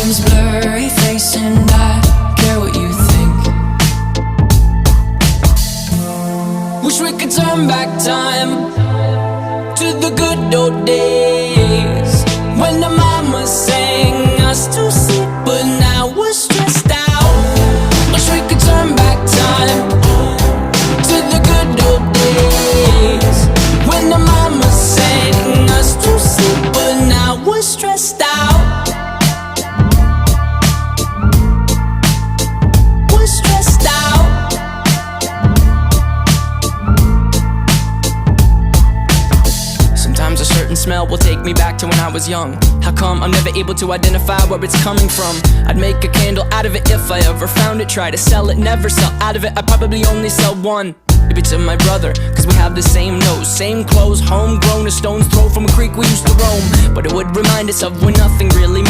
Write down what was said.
time's blurry face and I care what you think. Wish we could turn back time to the good old days when the mama sang us to sleep, but now we're stressed out. Wish we could turn back time to the good old days when the mama sang us to sleep, but now we're stressed out. We're stressed out. Sometimes a certain smell will take me back to when I was young. How come I'm never able to identify where it's coming from? I'd make a candle out of it if I ever found it. Try to sell it, never sell out of it. I'd probably only sell one. Maybe to my brother, cause we have the same nose, same clothes, homegrown, a stone's throw from a creek we used to roam. But it would remind us of when nothing really